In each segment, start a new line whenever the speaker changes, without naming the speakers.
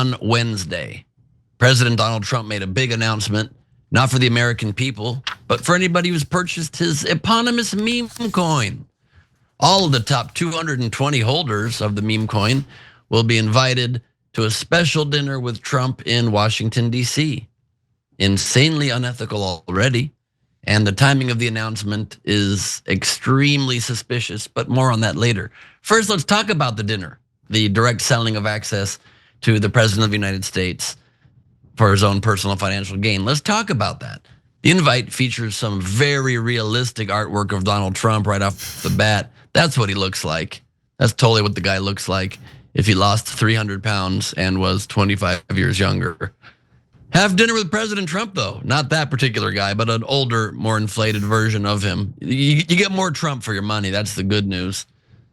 on Wednesday, President Donald Trump made a big announcement, not for the American people, but for anybody who's purchased his eponymous meme coin. All of the top 220 holders of the meme coin will be invited to a special dinner with Trump in Washington, D.C. Insanely unethical already, and the timing of the announcement is extremely suspicious, but more on that later. First, let's talk about the dinner, the direct selling of access to the President of the United States for his own personal financial gain. Let's talk about that. The invite features some very realistic artwork of Donald Trump right off the bat. That's what he looks like. That's totally what the guy looks like if he lost 300 pounds and was 25 years younger. Have dinner with President Trump though, not that particular guy, but an older, more inflated version of him. You get more Trump for your money, that's the good news.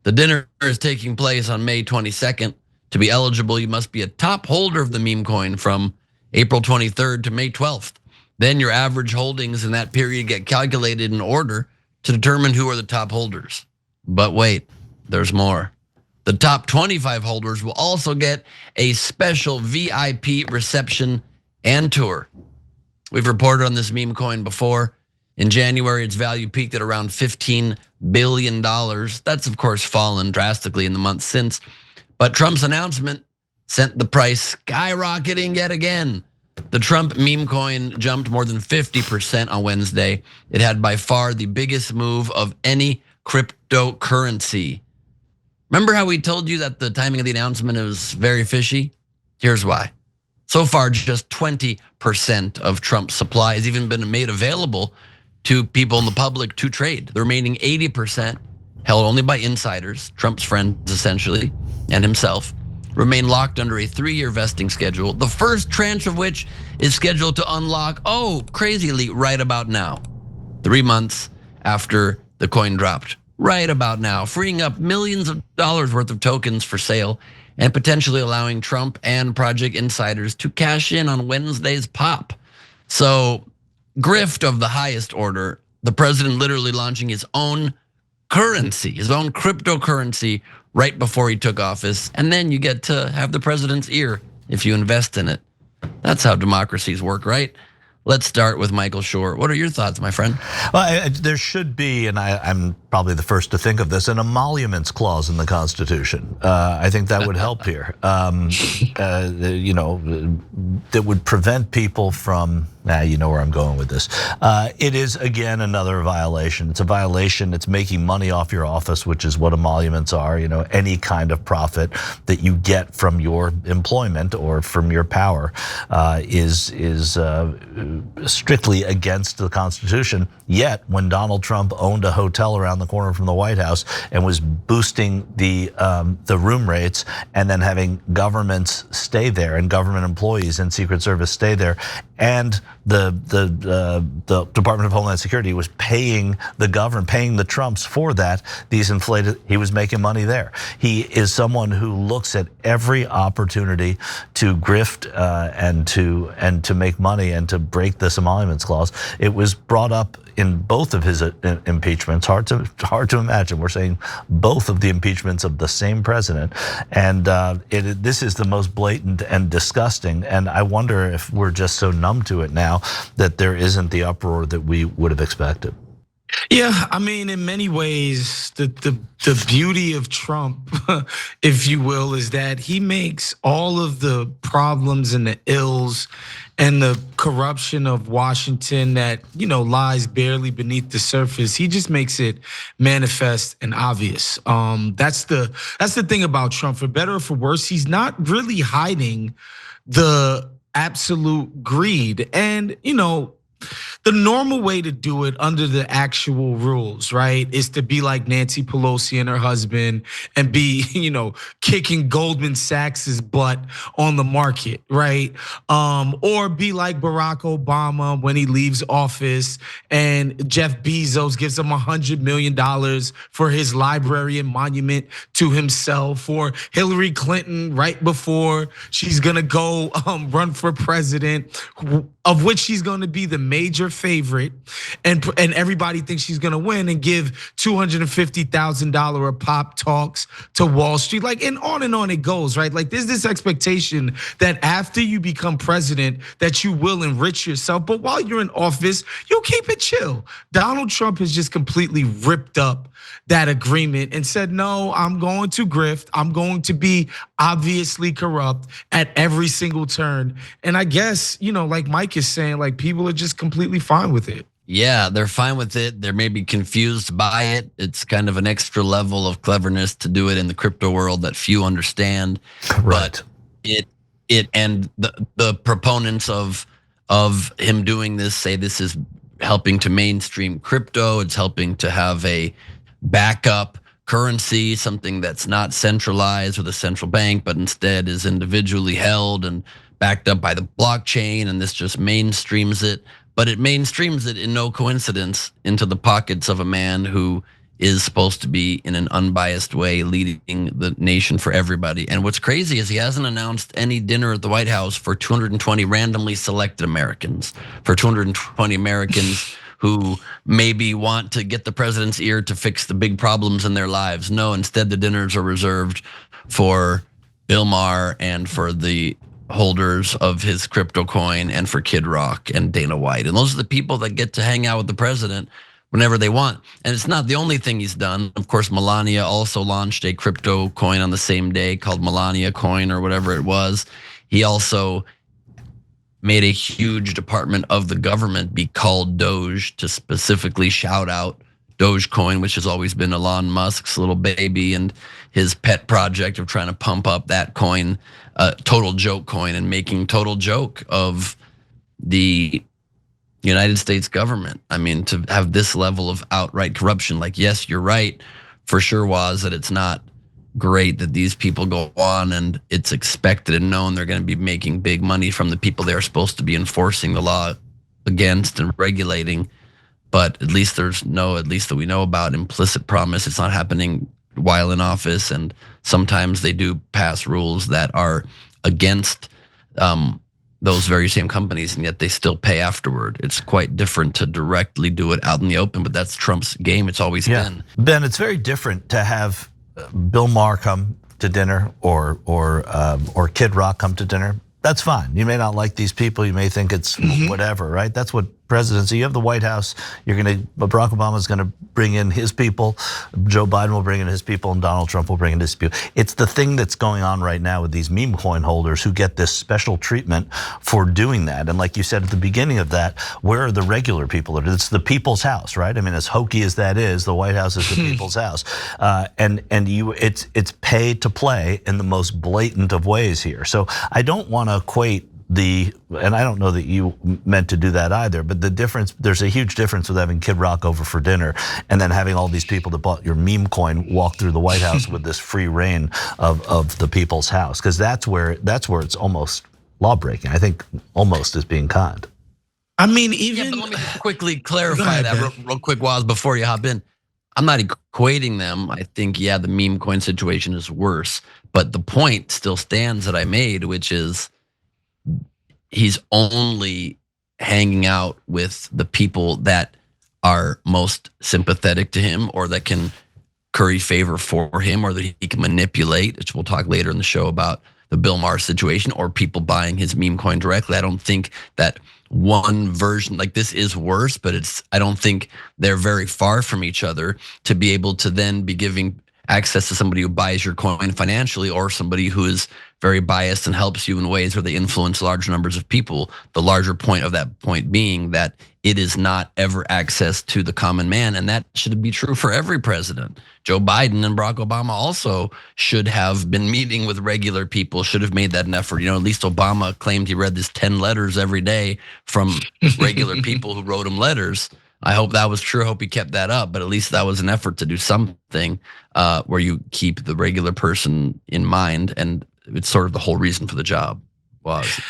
The dinner is taking place on May 22nd. To be eligible, you must be a top holder of the meme coin from April 23rd to May 12th. Then your average holdings in that period get calculated in order to determine who are the top holders. But wait, there's more. The top 25 holders will also get a special VIP reception and tour. We've reported on this meme coin before. In January, its value peaked at around $15 billion. That's of course fallen drastically in the months since. But Trump's announcement sent the price skyrocketing yet again. The Trump meme coin jumped more than 50% on Wednesday. It had by far the biggest move of any cryptocurrency. Remember how we told you that the timing of the announcement was very fishy? Here's why. So far, just 20% of Trump's supply has even been made available to people in the public to trade. The remaining 80%, held only by insiders, Trump's friends essentially, and himself, remain locked under a 3-year vesting schedule, the first tranche of which is scheduled to unlock, crazily, right about now. 3 months after the coin dropped, right about now, freeing up millions of dollars worth of tokens for sale and potentially allowing Trump and Project insiders to cash in on Wednesday's pop. So, grift of the highest order, the president literally launching his own currency, his own cryptocurrency right before he took office. And then you get to have the president's ear if you invest in it. That's how democracies work, right? Let's start with Michael Shore. What are your thoughts, my friend?
Well, there should be, and I'm probably the first to think of this, an emoluments clause in the Constitution. I think that would help here. That would prevent people from, you know where I'm going with this. It is, again, another violation. It's a violation. It's making money off your office, which is what emoluments are. Any kind of profit that you get from your employment or from your power is strictly against the Constitution. Yet, when Donald Trump owned a hotel around the corner from the White House and was boosting the room rates and then having governments stay there and government employees and Secret Service stay there, and the Department of Homeland Security was paying the government, paying the Trumps for that, he was making money there. He is someone who looks at every opportunity to grift and to make money and to break this emoluments clause. It was brought up in both of his impeachments. Hard to imagine. We're saying both of the impeachments of the same president, and this is the most blatant and disgusting. And I wonder if we're just so numb to it now that there isn't the uproar that we would have expected.
Yeah, I mean, in many ways, the beauty of Trump, if you will, is that he makes all of the problems and the ills and the corruption of Washington that, lies barely beneath the surface. He just makes it manifest and obvious. That's the thing about Trump. For better or for worse, he's not really hiding the absolute greed. And, the normal way to do it under the actual rules, right, is to be like Nancy Pelosi and her husband and be, kicking Goldman Sachs's butt on the market, right? Or be like Barack Obama when he leaves office and Jeff Bezos gives him $100 million for his library and monument to himself, or Hillary Clinton right before she's gonna go run for president, of which she's going to be the major favorite, and everybody thinks she's going to win, and give $250,000 a pop talks to Wall Street, like, and on it goes, right? Like, there's this expectation that after you become president, that you will enrich yourself, but while you're in office, you'll keep it chill. Donald Trump has just completely ripped up that agreement and said, no, I'm going to grift. I'm going to be obviously corrupt at every single turn. And I guess, like Mike is saying, like, people are just completely fine with it.
Yeah, they're fine with it. They're maybe confused by it. It's kind of an extra level of cleverness to do it in the crypto world that few understand.
Right.
But it and the proponents of him doing this say this is helping to mainstream crypto. It's helping to have a backup currency, something that's not centralized with a central bank, but instead is individually held and backed up by the blockchain. And this just mainstreams it. But it mainstreams it in no coincidence into the pockets of a man who is supposed to be in an unbiased way leading the nation for everybody. And what's crazy is he hasn't announced any dinner at the White House for 220 randomly selected Americans, for 220 Americans who maybe want to get the president's ear to fix the big problems in their lives. No, instead the dinners are reserved for Bill Maher and for the holders of his crypto coin and for Kid Rock and Dana White. And those are the people that get to hang out with the president whenever they want. And it's not the only thing he's done. Of course, Melania also launched a crypto coin on the same day called Melania Coin or whatever it was. He also made a huge department of the government be called Doge to specifically shout out Dogecoin, which has always been Elon Musk's little baby and his pet project of trying to pump up that coin, total joke coin, and making total joke of the United States government. I mean, to have this level of outright corruption, like, yes, you're right, for sure, was that it's not great that these people go on and it's expected and known they're going to be making big money from the people they're supposed to be enforcing the law against and regulating. But at least there's no, at least that we know about, implicit promise. It's not happening while in office, and sometimes they do pass rules that are against those very same companies, and yet they still pay afterward. It's quite different to directly do it out in the open, but that's Trump's game. It's always been.
Ben, it's very different to have Bill Maher come to dinner or Kid Rock come to dinner. That's fine. You may not like these people. You may think it's whatever, right? That's what presidency. You have the White House. Barack Obama's going to bring in his people. Joe Biden will bring in his people, and Donald Trump will bring in his people. It's the thing that's going on right now with these meme coin holders who get this special treatment for doing that. And like you said at the beginning of that, where are the regular people? It's the people's house, right? I mean, as hokey as that is, the White House is the people's house, it's pay to play in the most blatant of ways here. So I don't want to equate and I don't know that you meant to do that either, but the difference, there's a huge difference with having Kid Rock over for dinner and then having all these people that bought your meme coin walk through the White House with this free reign of the people's house, because that's where it's almost law breaking. I think almost is being conned.
I mean, even
but let me quickly clarify that real quick, Woz, before you hop in. I'm not equating them. I think, the meme coin situation is worse, but the point still stands that I made, which is he's only hanging out with the people that are most sympathetic to him or that can curry favor for him or that he can manipulate, which we'll talk later in the show about the Bill Maher situation, or people buying his meme coin directly. I don't think that one version, like this, is worse, but I don't think they're very far from each other to be able to then be giving access to somebody who buys your coin financially, or somebody who is very biased and helps you in ways where they influence large numbers of people. The larger point of that point being that it is not ever access to the common man, and that should be true for every president. Joe Biden and Barack Obama also should have been meeting with regular people, should have made that an effort. At least Obama claimed he read this 10 letters every day from regular people who wrote him letters. I hope that was true. I hope he kept that up, but at least that was an effort to do something where you keep the regular person in mind, and it's sort of the whole reason for the job was.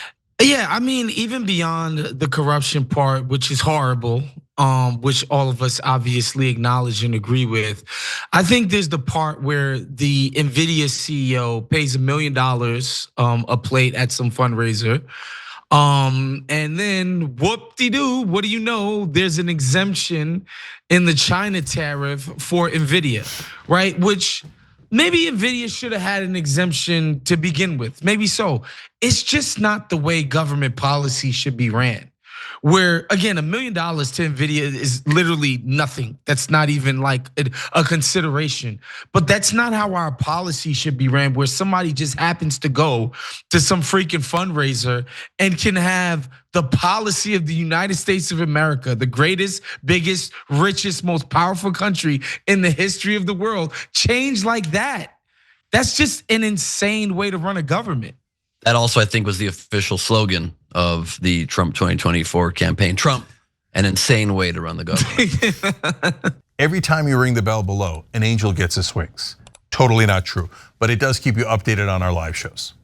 Yeah, I mean, even beyond the corruption part, which is horrible, which all of us obviously acknowledge and agree with, I think there's the part where the Nvidia CEO pays $1 million a plate at some fundraiser. And then whoop-de-doo, what do you know? There's an exemption in the China tariff for Nvidia, right? Which maybe Nvidia should have had an exemption to begin with. Maybe so. It's just not the way government policy should be ran. Where again, $1 million to Nvidia is literally nothing. That's not even like a consideration. But that's not how our policy should be ran, where somebody just happens to go to some freaking fundraiser and can have the policy of the United States of America, the greatest, biggest, richest, most powerful country in the history of the world, change like that. That's just an insane way to run a government.
That also, I think, was the official slogan of the Trump 2024 campaign. Trump, an insane way to run the government.
Every time you ring the bell below, an angel gets his wings. Totally not true, but it does keep you updated on our live shows.